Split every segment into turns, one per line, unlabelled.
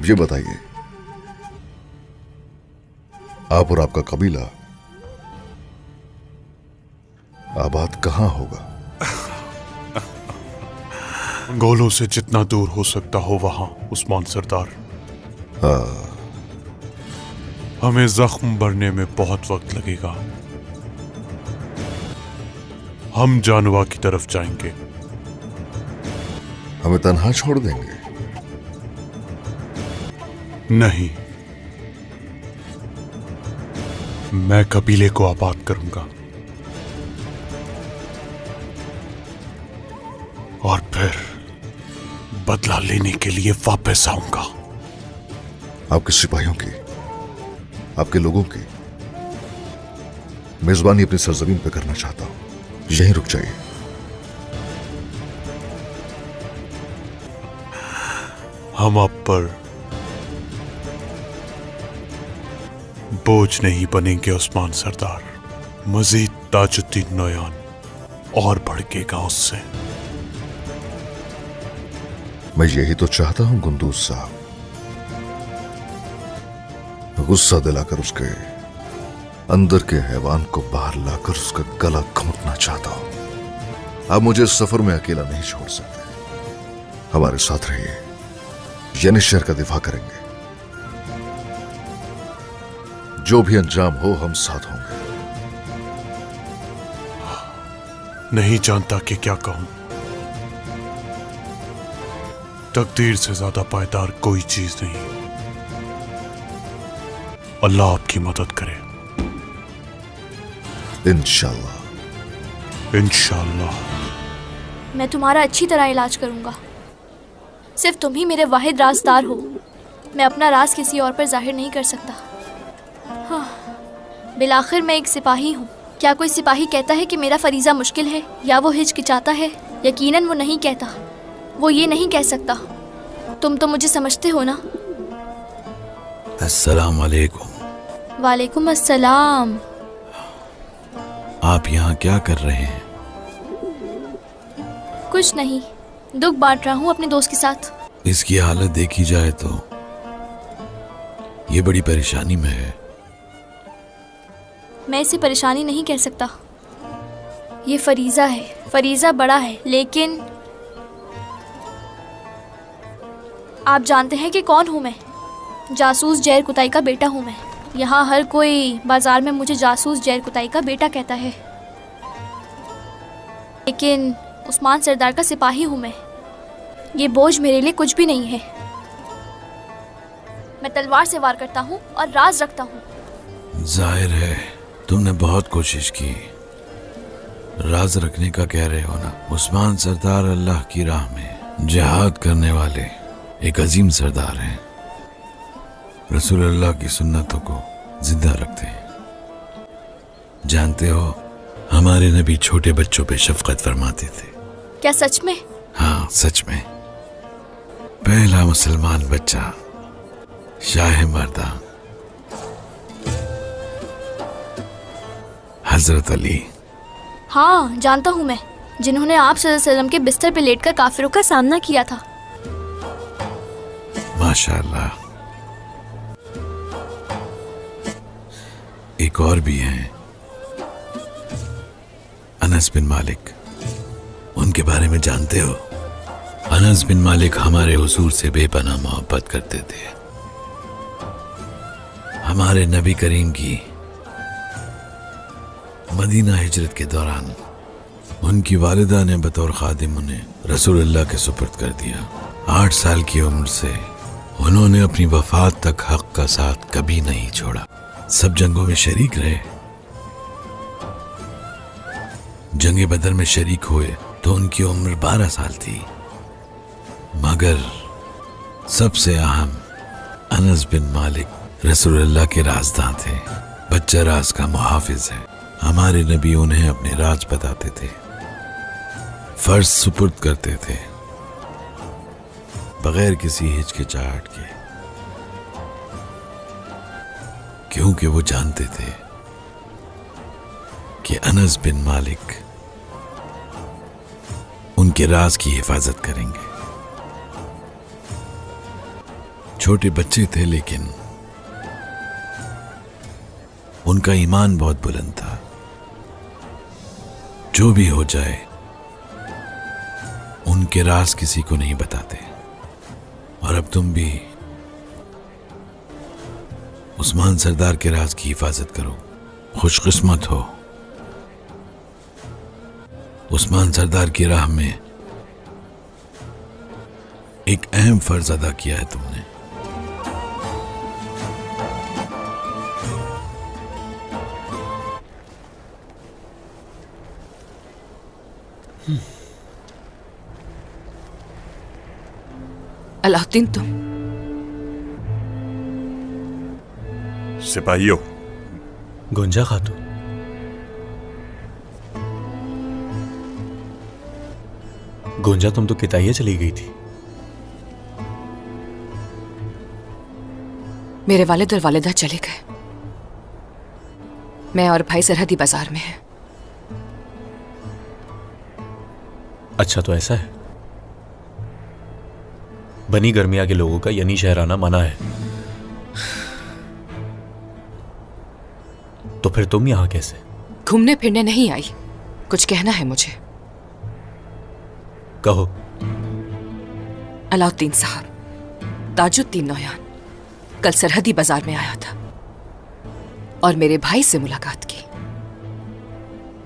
अब ये बताइए, आप और आपका कबीला आबाद कहां होगा?
मंगोलों से जितना दूर हो सकता हो वहां, उस्मान सरदार। हमें जख्म भरने में बहुत वक्त लगेगा। हम जानवा की तरफ जाएंगे।
हमें तन्हा छोड़ देंगे?
नहीं, मैं कबीले को आबाद करूंगा और फिर बदला लेने के लिए वापस आऊंगा।
आपके सिपाहियों की, आपके लोगों की मेजबानी अपनी सरजमीन पे करना चाहता हूं। यहीं रुक जाइए।
हम आप पर बोझ नहीं बनेंगे उस्मान सरदार। मजीद ताजुद्दीन नोयान और भड़केगा उससे।
मैं यही तो चाहता हूं गुंदूज साहब, गुस्सा दिलाकर उसके अंदर के हैवान को बाहर लाकर उसका गला घोंटना चाहता हूं। आप मुझे इस सफर में अकेला नहीं छोड़ सकते। हमारे साथ रहिए, यानी शहर का दिफा करेंगे। जो भी अंजाम हो हम साथ होंगे।
नहीं जानता कि क्या कहूं। तकदीर से ज्यादा पायदार कोई चीज नहीं। अल्लाह आपकी मदद करे।
इंशाअल्लाह।
इंशाअल्लाह।
मैं तुम्हारा अच्छी तरह इलाज करूंगा। सिर्फ तुम ही मेरे वाहिद राजदार हो। मैं अपना राज किसी और पर जाहिर नहीं कर सकता। हाँ, बिलाखिर मैं एक सिपाही हूँ। क्या कोई सिपाही कहता है कि मेरा फरीज़ा मुश्किल है या वो हिचकिचाता है? यकीनन वो नहीं कहता। वो ये नहीं कह सकता। तुम तो मुझे समझते हो ना।
अस्सलाम वालेकुम।
वालेकुम अस्सलाम।
आप यहाँ क्या कर रहे हैं?
कुछ नहीं, दुख बांट रहा हूँ अपने दोस्त के साथ।
इसकी हालत देखी जाए तो ये बड़ी परेशानी में है।
मैं इसे परेशानी नहीं कह सकता। ये फरीज़ा है। फरीज़ा बड़ा है, लेकिन आप जानते हैं कि कौन हूँ मैं? जासूस जैर कुताई का बेटा हूँ मैं। यहाँ हर कोई बाजार में मुझे जासूस जैर कुताई का बेटा कहता है, लेकिन उस्मान सरदार का सिपाही हूँ मैं। ये बोझ मेरे लिए कुछ भी नहीं है। मैं तलवार से वार करता हूँ और राज रखता हूँ।
जाहिर है तुमने बहुत कोशिश की। राज रखने का कह रहे हो ना? उस्मान सरदार अल्लाह की राह में जिहाद करने वाले एक अजीम सरदार हैं। रसूल अल्लाह की सुन्नतों को जिंदा रखते हैं। जानते हो, हमारे नबी छोटे बच्चों पे शफकत फरमाते थे।
क्या सच में?
हाँ, सच में। पहला मुसलमान बच्चा शाह मर्दा हजरत अली।
हाँ, जानता हूँ मैं, जिन्होंने आप सल्लल्लाहु अलैहि वसल्लम के बिस्तर पे लेटकर काफिरों का सामना किया था।
माशाअल्लाह। एक और भी हैं, अनस बिन मालिक। उनके बारे में जानते हो? अनस बिन मालिक हमारे हुजूर से बेपनाह मोहब्बत करते थे। हमारे नबी करीम की मदीना हिजरत के दौरान उनकी वालिदा ने बतौर खादिम उन्हें रसूलुल्लाह के सुपुर्द कर दिया। 8 साल की उम्र से उन्होंने अपनी वफात तक हक का साथ कभी नहीं छोड़ा। सब जंगों में शरीक रहे। जंगे बदर में शरीक हुए तो उनकी उम्र 12 साल थी। मगर सबसे अहम, अनस बिन मालिक रसूलुल्लाह के राजदां थे। बच्चा राज का मुहाफिज है। हमारे नबी उन्हें अपने राज बताते थे, फर्ज सुपुर्द करते थे, बगैर किसी हिचकिचाहट के, क्योंकि वो जानते थे कि अनस बिन मालिक उनके राज की हिफाजत करेंगे। छोटे बच्चे थे, लेकिन उनका ईमान बहुत बुलंद था। जो भी हो जाए उनके राज किसी को नहीं बताते। और अब तुम भी उस्मान सरदार के राज की हिफाजत करो। खुशकिस्मत हो, उस्मान सरदार की राह में एक अहम फर्ज अदा किया है तुमने।
अलाउद्दीन, तुम
सिपाहियों,
गुंजा खातून, गुंजा तुम तो किताइया चली गई थी।
मेरे वालिद और वालिदा चले गए। मैं और भाई सरहदी बाजार में हैं।
अच्छा, तो ऐसा है। बनी गर्मिया के लोगों का यनी शहर आना मना है, तो फिर तुम यहां कैसे?
घूमने फिरने नहीं आई, कुछ कहना है मुझे।
कहो।
अलाउद्दीन साहब, ताजुद्दीन नौयान कल सरहदी बाजार में आया था और मेरे भाई से मुलाकात की।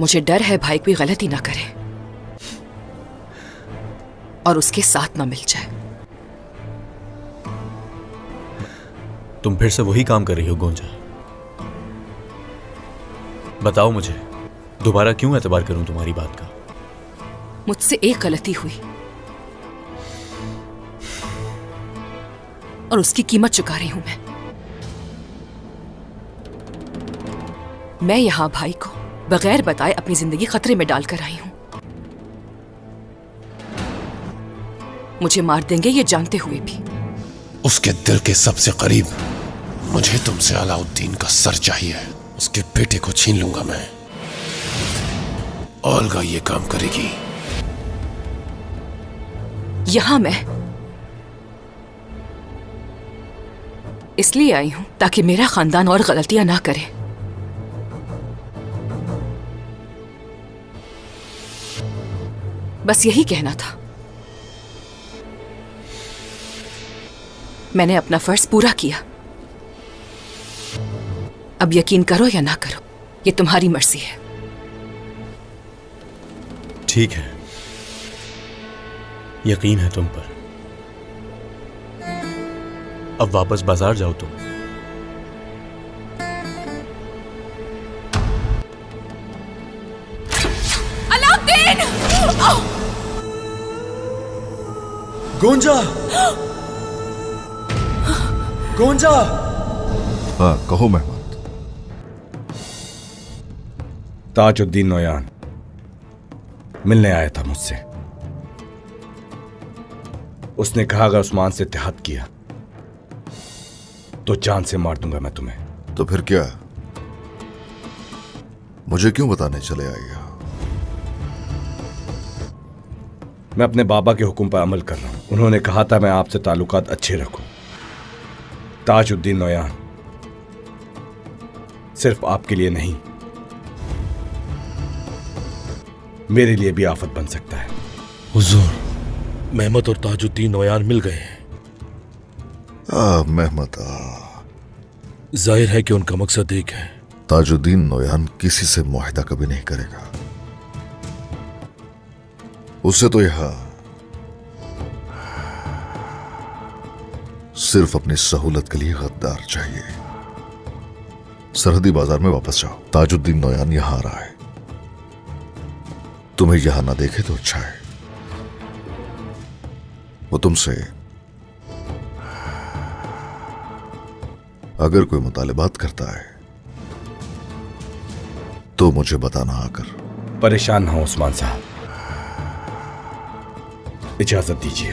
मुझे डर है भाई कोई गलती ना करे और उसके साथ ना मिल जाए।
तुम फिर से वही काम कर रही हो गुंजा? बताओ मुझे, दोबारा क्यों एतबार करूं तुम्हारी बात का?
मुझसे एक गलती हुई और उसकी कीमत चुका रही हूं मैं यहां भाई को बगैर बताए अपनी जिंदगी खतरे में डालकर आई हूं। मुझे मार देंगे ये जानते हुए भी।
उसके दिल के सबसे करीब मुझे तुमसे अलाउद्दीन का सर चाहिए। उसके बेटे को छीन लूंगा मैं। ओल्गा ये काम करेगी।
यहां मैं इसलिए आई हूं ताकि मेरा खानदान और गलतियां ना करे। बस यही कहना था। मैंने अपना फर्ज पूरा किया। अब यकीन करो या ना करो, ये तुम्हारी मर्जी है।
ठीक है, यकीन है तुम पर। अब वापस बाजार जाओ तुम।
अलाउद्दीन!
गोंजा! गोंजा!
हाँ, कहो मेहमान।
ताजुद्दीन नौयान मिलने आया था मुझसे। उसने कहा अगर उस्मान से इत्तेहाद किया तो जान से मार दूंगा मैं तुम्हें।
तो फिर क्या, मुझे क्यों बताने चले आए?
मैं अपने बाबा के हुक्म पर अमल कर रहा हूं। उन्होंने कहा था मैं आपसे ताल्लुकात अच्छे रखूं। ताजुद्दीन नौयान सिर्फ आपके लिए नहीं, मेरे लिए भी आफत बन सकता है।
हुजूर, मेहमत और ताजुद्दीन नौयान मिल गए हैं।
मेहमत,
जाहिर है कि उनका मकसद एक है।
ताजुद्दीन नौयान किसी से मुआहिदा कभी नहीं करेगा। उसे तो यहां सिर्फ अपनी सहूलत के लिए गद्दार चाहिए। सरहदी बाजार में वापस जाओ। ताजुद्दीन नौयान यहां आ रहा है। तुम्हें यहां ना देखे तो अच्छा है। वो तुमसे अगर कोई मुतालिबात करता है तो मुझे बताना आकर।
परेशान ना हो उस्मान साहब, इजाजत दीजिए।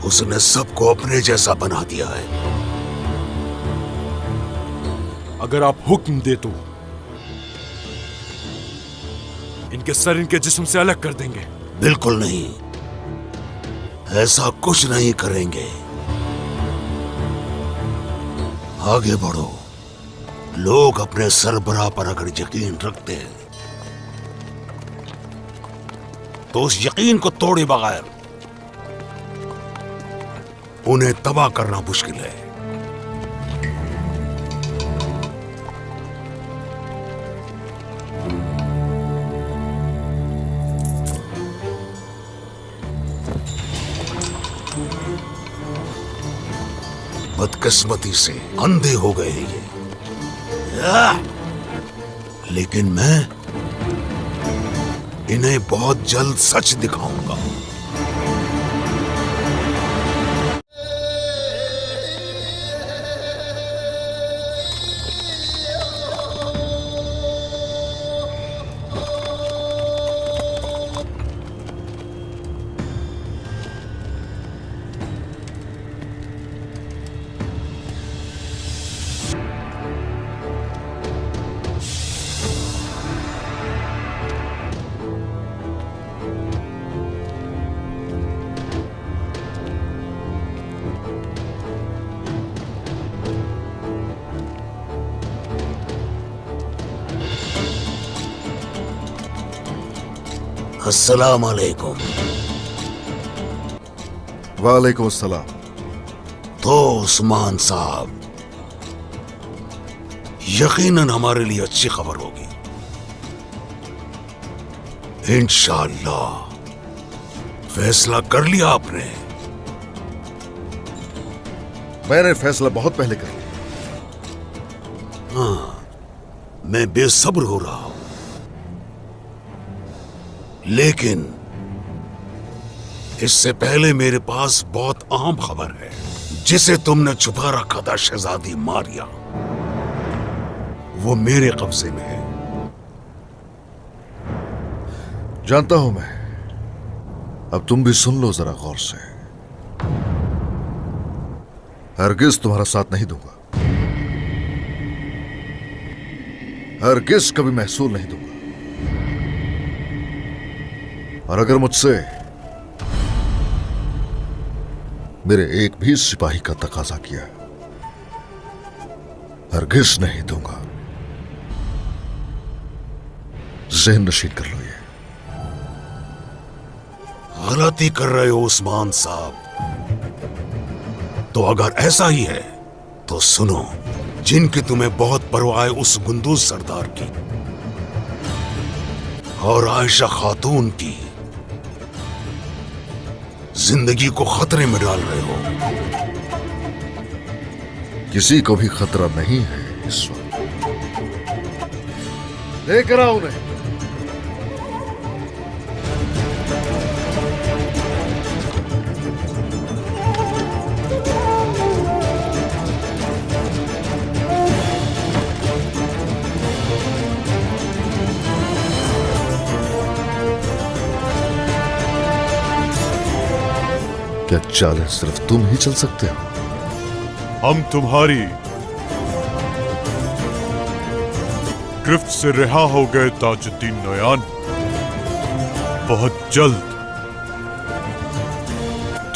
उसने सबको अपने जैसा बना दिया है।
अगर आप हुक्म दे तो इनके सर इनके जिस्म से अलग कर देंगे।
बिल्कुल नहीं, ऐसा कुछ नहीं करेंगे। आगे बढ़ो। लोग अपने सरबराह पर अगर यकीन रखते हैं तो उस यकीन को तोड़े बगैर उन्हें तबाह करना मुश्किल है। बदकिस्मती से अंधे हो गए हैं ये। लेकिन मैं इन्हें बहुत जल्द सच दिखाऊंगा। अस्सलाम वालेकुम।
वालेकुम अस्सलाम।
तो उस्मान साहब, यकीनन हमारे लिए अच्छी खबर होगी। इंशाअल्लाह। फैसला कर लिया आपने?
मैंने फैसला बहुत पहले कर लिया।
हाँ, मैं बेसब्र हो रहा हूं, लेकिन इससे पहले मेरे पास बहुत अहम खबर है। जिसे तुमने छुपा रखा था शहजादी मारिया, वो मेरे कब्जे में है।
जानता हूं मैं। अब तुम भी सुन लो जरा गौर से। हरगिज तुम्हारा साथ नहीं दूंगा, हरगिज कभी महसूल नहीं दूंगा। और अगर मुझसे मेरे एक भी सिपाही का तकाजा किया, हरगिज नहीं दूंगा। ज़हन नशीन कर लो ये।
गलती कर रहे हो उस्मान साहब। तो अगर ऐसा ही है तो सुनो, जिनकी तुम्हें बहुत परवाह है उस गुंदूज सरदार की और आयशा खातून की जिंदगी को खतरे में डाल रहे हो।
किसी को भी खतरा नहीं है इस वक्त। लेकर आओ उन्हें। क्या चालें सिर्फ तुम ही चल सकते हो?
हम तुम्हारी गिरफ्त से रिहा हो गए ताजुद्दीन नोयान। बहुत जल्द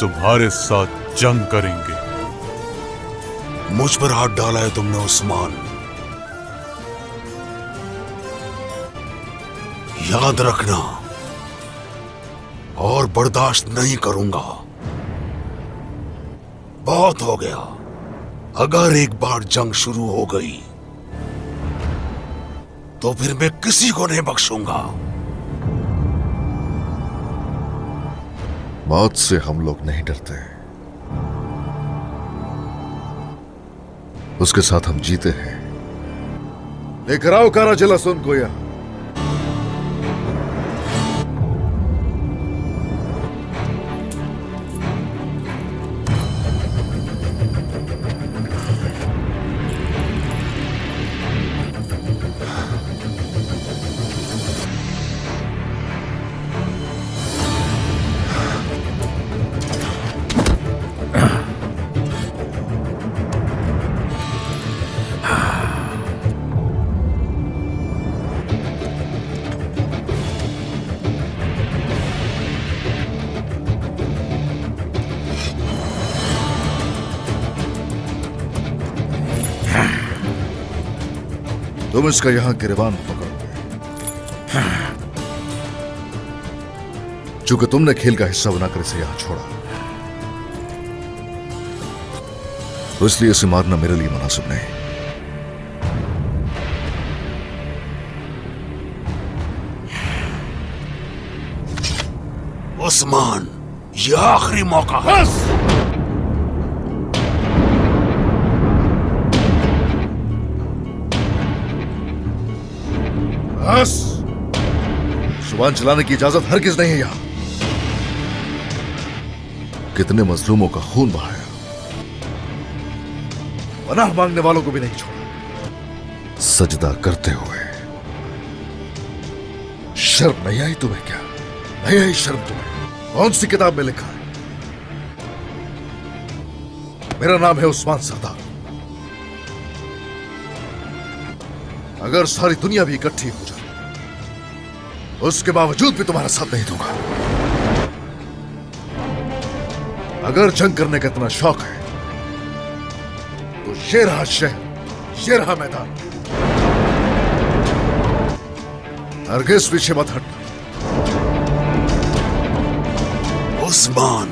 तुम्हारे साथ जंग करेंगे।
मुझ पर हाथ डाला है तुमने उस्मान, याद रखना, और बर्दाश्त नहीं करूंगा। बहुत हो गया। अगर एक बार जंग शुरू हो गई तो फिर मैं किसी को नहीं बख्शूंगा।
मौत से हम लोग नहीं डरते, उसके साथ हम जीते हैं। लेकर आओ कारा जलासन को यहां। तुम इसका यहां गिरबान पकड़ोगे। चूंकि तुमने खेल का हिस्सा बनाकर इसे यहां छोड़ा, तो इसलिए इसे मारना मेरे लिए मुनासिब नहीं।
उस्मान, यह आखिरी मौका है।
बस जुबान चलाने की इजाजत हरगिज नहीं है यहां। कितने मजलूमों का खून बहाया, पनाह मांगने वालों को भी नहीं छोड़ा। सजदा करते हुए शर्म नहीं आई तुम्हें? क्या नहीं आई शर्म तुम्हें? कौन सी किताब में लिखा है? मेरा नाम है उस्मान सरदार। अगर सारी दुनिया भी इकट्ठी हो जाए, उसके बावजूद भी तुम्हारा साथ नहीं दूंगा। अगर जंग करने का इतना शौक है तो ये रहा शहर, ये रहा मैदान। हरगिज पीछे मत हटना।
उस्मान,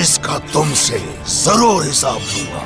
इसका तुमसे जरूर हिसाब लूंगा।